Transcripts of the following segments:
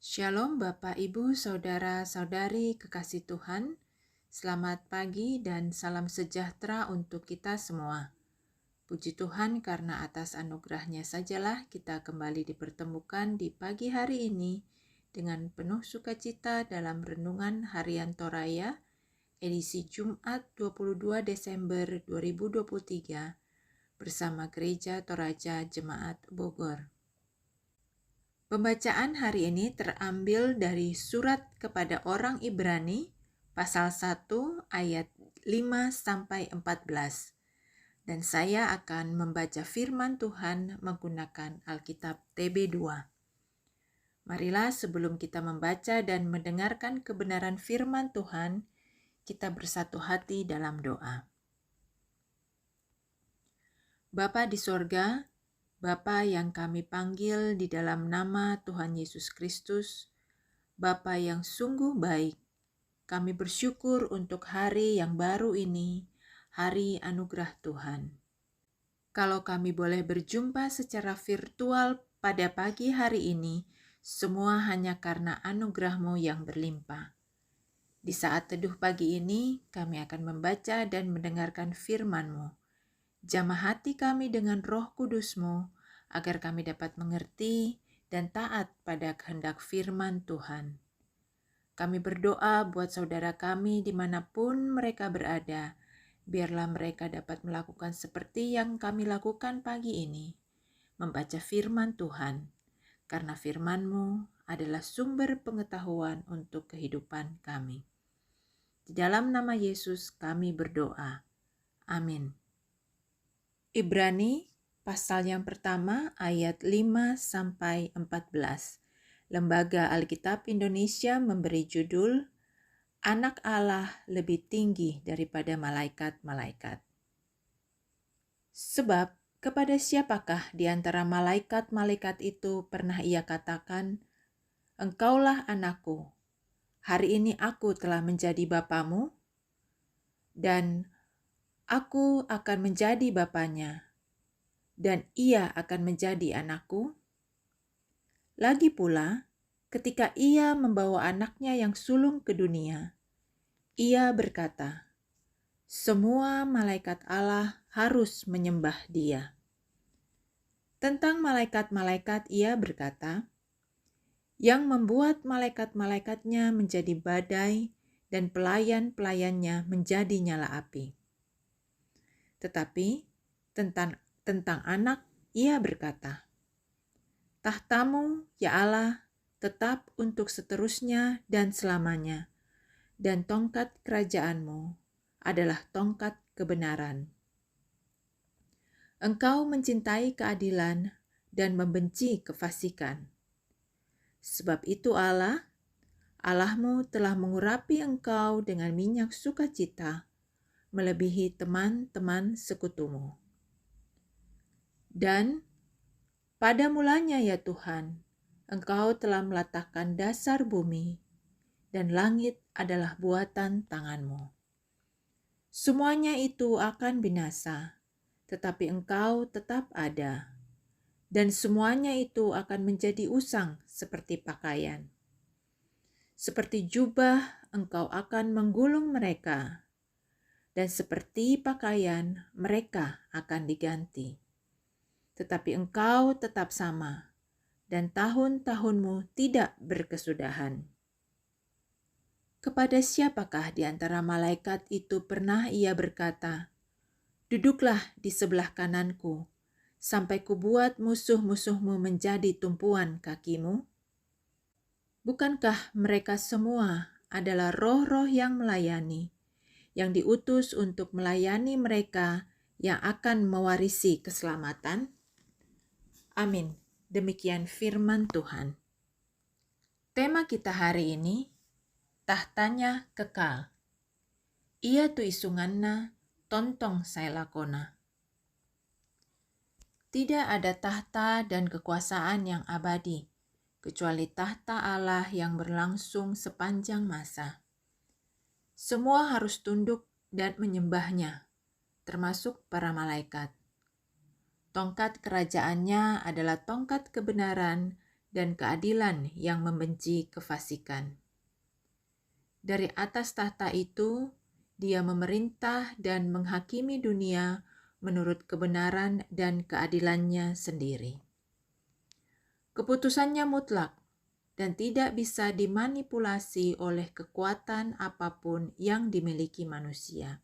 Shalom Bapak, Ibu, Saudara-saudari kekasih Tuhan. Selamat pagi dan salam sejahtera untuk kita semua. Puji Tuhan karena atas anugerahnya sajalah kita kembali dipertemukan di pagi hari ini dengan penuh sukacita dalam renungan harian Toraya edisi Jumat 22 Desember 2023 bersama Gereja Toraja Jemaat Bogor. Pembacaan hari ini terambil dari surat kepada orang Ibrani pasal 1 ayat 5-14. Dan saya akan membaca firman Tuhan menggunakan Alkitab TB2. Marilah sebelum kita membaca dan mendengarkan kebenaran firman Tuhan, kita bersatu hati dalam doa. Bapa di sorga, Bapa yang kami panggil di dalam nama Tuhan Yesus Kristus, Bapa yang sungguh baik, kami bersyukur untuk hari yang baru ini, hari anugerah Tuhan. Kalau kami boleh berjumpa secara virtual pada pagi hari ini, semua hanya karena anugerah-Mu yang berlimpah. Di saat teduh pagi ini, kami akan membaca dan mendengarkan firman-Mu. Jamah hati kami dengan Roh Kudus-Mu, agar kami dapat mengerti dan taat pada kehendak firman Tuhan. Kami berdoa buat saudara kami dimanapun mereka berada, biarlah mereka dapat melakukan seperti yang kami lakukan pagi ini, membaca firman Tuhan, karena firman-Mu adalah sumber pengetahuan untuk kehidupan kami. Di dalam nama Yesus kami berdoa. Amin. Ibrani pasal yang pertama ayat 5-14. Lembaga Alkitab Indonesia memberi judul Anak Allah lebih tinggi daripada malaikat-malaikat. Sebab kepada siapakah di antara malaikat-malaikat itu pernah ia katakan, "Engkaulah anakku, hari ini aku telah menjadi bapamu, dan aku akan menjadi bapanya, dan ia akan menjadi anakku." Lagi pula, ketika ia membawa anaknya yang sulung ke dunia, ia berkata, "Semua malaikat Allah harus menyembah Dia." Tentang malaikat-malaikat ia berkata, "Yang membuat malaikat-malaikatnya menjadi badai dan pelayan-pelayannya menjadi nyala api." Tetapi tentang anak ia berkata, "Tahtamu, ya Allah, tetap untuk seterusnya dan selamanya, dan tongkat kerajaan-Mu adalah tongkat kebenaran. Engkau mencintai keadilan dan membenci kefasikan. Sebab itu Allahmu telah mengurapi engkau dengan minyak sukacita, melebihi teman-teman sekutumu. Dan pada mulanya ya Tuhan, Engkau telah meletakkan dasar bumi, dan langit adalah buatan tangan-Mu. Semuanya itu akan binasa, tetapi Engkau tetap ada, dan semuanya itu akan menjadi usang seperti pakaian. Seperti jubah Engkau akan menggulung mereka, dan seperti pakaian mereka akan diganti. Tetapi Engkau tetap sama, dan tahun-tahunmu tidak berkesudahan. Kepada siapakah di antara malaikat itu pernah ia berkata, "Duduklah di sebelah kananku, sampai kubuat musuh-musuhmu menjadi tumpuan kakimu"? Bukankah mereka semua adalah roh-roh yang melayani, yang diutus untuk melayani mereka yang akan mewarisi keselamatan? Amin. Demikian firman Tuhan. Tema kita hari ini, tahtanya kekal. Ia tu isunganna tontong saya lakona. Tidak ada tahta dan kekuasaan yang abadi, kecuali tahta Allah yang berlangsung sepanjang masa. Semua harus tunduk dan menyembahnya, termasuk para malaikat. Tongkat kerajaannya adalah tongkat kebenaran dan keadilan yang membenci kefasikan. Dari atas tahta itu, Dia memerintah dan menghakimi dunia menurut kebenaran dan keadilannya sendiri. Keputusannya mutlak dan tidak bisa dimanipulasi oleh kekuatan apapun yang dimiliki manusia.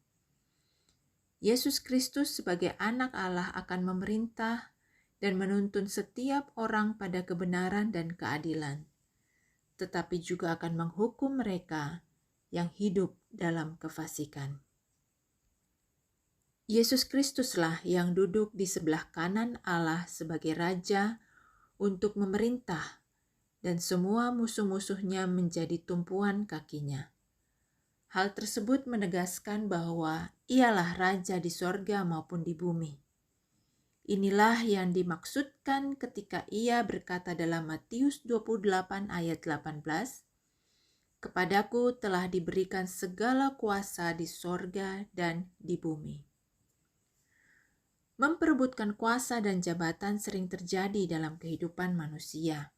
Yesus Kristus sebagai anak Allah akan memerintah dan menuntun setiap orang pada kebenaran dan keadilan, tetapi juga akan menghukum mereka yang hidup dalam kefasikan. Yesus Kristuslah yang duduk di sebelah kanan Allah sebagai Raja untuk memerintah, dan semua musuh-musuhnya menjadi tumpuan kakinya. Hal tersebut menegaskan bahwa Ialah Raja di sorga maupun di bumi. Inilah yang dimaksudkan ketika Ia berkata dalam Matius 28 ayat 18, "Kepadaku telah diberikan segala kuasa di sorga dan di bumi." Memperebutkan kuasa dan jabatan sering terjadi dalam kehidupan manusia.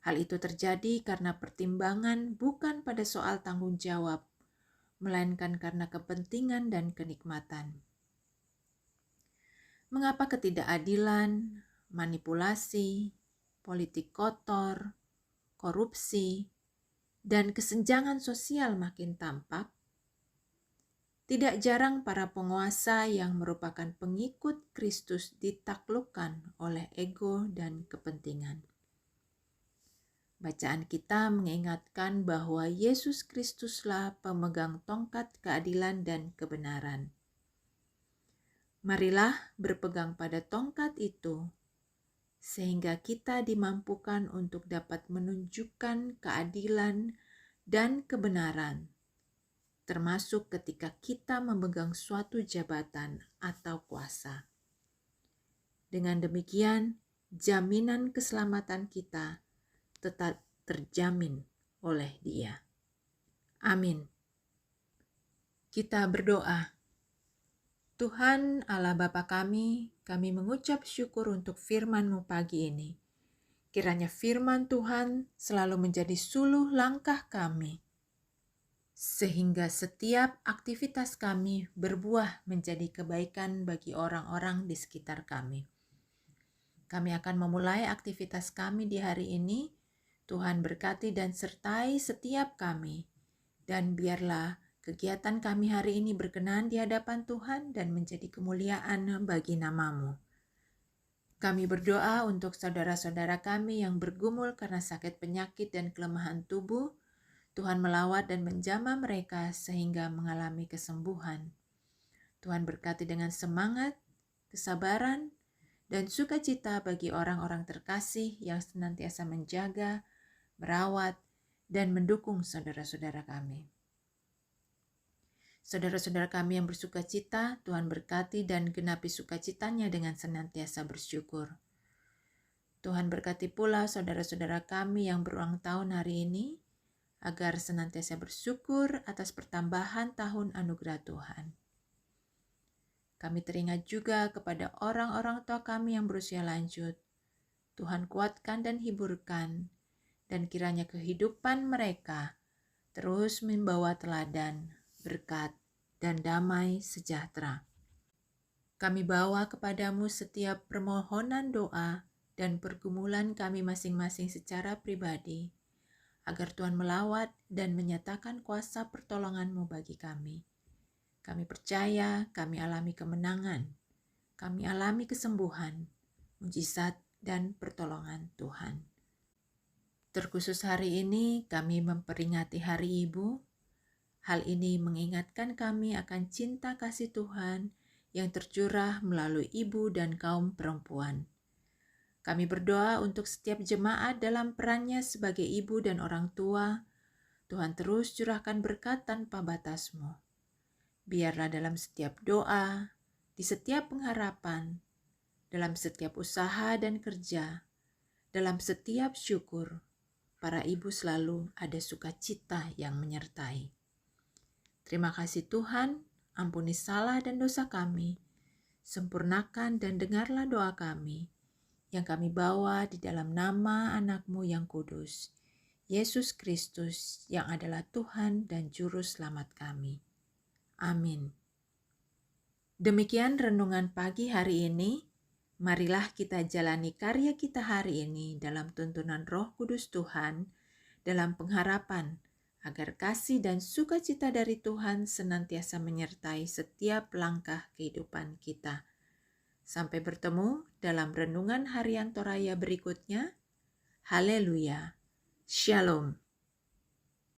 Hal itu terjadi karena pertimbangan bukan pada soal tanggung jawab, melainkan karena kepentingan dan kenikmatan. Mengapa ketidakadilan, manipulasi, politik kotor, korupsi, dan kesenjangan sosial makin tampak? Tidak jarang para penguasa yang merupakan pengikut Kristus ditaklukkan oleh ego dan kepentingan. Bacaan kita mengingatkan bahwa Yesus Kristuslah pemegang tongkat keadilan dan kebenaran. Marilah berpegang pada tongkat itu, sehingga kita dimampukan untuk dapat menunjukkan keadilan dan kebenaran, termasuk ketika kita memegang suatu jabatan atau kuasa. Dengan demikian, jaminan keselamatan kita tetap terjamin oleh Dia. Amin. Kita berdoa. Tuhan Allah Bapa kami mengucap syukur untuk firman-Mu pagi ini. Kiranya firman Tuhan selalu menjadi suluh langkah kami, sehingga setiap aktivitas kami berbuah menjadi kebaikan bagi orang-orang di sekitar kami. Kami akan memulai aktivitas kami di hari ini. Tuhan berkati dan sertai setiap kami, dan biarlah kegiatan kami hari ini berkenan di hadapan Tuhan dan menjadi kemuliaan bagi nama-Mu. Kami berdoa untuk saudara-saudara kami yang bergumul karena sakit penyakit dan kelemahan tubuh. Tuhan melawat dan menjamah mereka sehingga mengalami kesembuhan. Tuhan berkati dengan semangat, kesabaran, dan sukacita bagi orang-orang terkasih yang senantiasa menjaga, merawat, dan mendukung saudara-saudara kami. Saudara-saudara kami yang bersukacita, Tuhan berkati dan genapi sukacitanya dengan senantiasa bersyukur. Tuhan berkati pula saudara-saudara kami yang berulang tahun hari ini, agar senantiasa bersyukur atas pertambahan tahun anugerah Tuhan. Kami teringat juga kepada orang-orang tua kami yang berusia lanjut. Tuhan kuatkan dan hiburkan, dan kiranya kehidupan mereka terus membawa teladan, berkat, dan damai sejahtera. Kami bawa kepadamu setiap permohonan doa dan pergumulan kami masing-masing secara pribadi, agar Tuhan melawat dan menyatakan kuasa pertolongan-Mu bagi kami. Kami percaya kami alami kemenangan, kami alami kesembuhan, mujizat, dan pertolongan Tuhan. Terkhusus hari ini kami memperingati Hari Ibu. Hal ini mengingatkan kami akan cinta kasih Tuhan yang tercurah melalui ibu dan kaum perempuan. Kami berdoa untuk setiap jemaat dalam perannya sebagai ibu dan orang tua. Tuhan terus curahkan berkat tanpa batas-Mu. Biarlah dalam setiap doa, di setiap pengharapan, dalam setiap usaha dan kerja, dalam setiap syukur, para ibu selalu ada sukacita yang menyertai. Terima kasih Tuhan, ampuni salah dan dosa kami, sempurnakan dan dengarlah doa kami. yang kami bawa di dalam nama anak-Mu yang kudus, Yesus Kristus yang adalah Tuhan dan Juru Selamat kami. Amin. Demikian renungan pagi hari ini. Marilah kita jalani karya kita hari ini dalam tuntunan Roh Kudus Tuhan, dalam pengharapan agar kasih dan sukacita dari Tuhan senantiasa menyertai setiap langkah kehidupan kita. Sampai bertemu dalam renungan harian Toraya berikutnya. Haleluya. Shalom.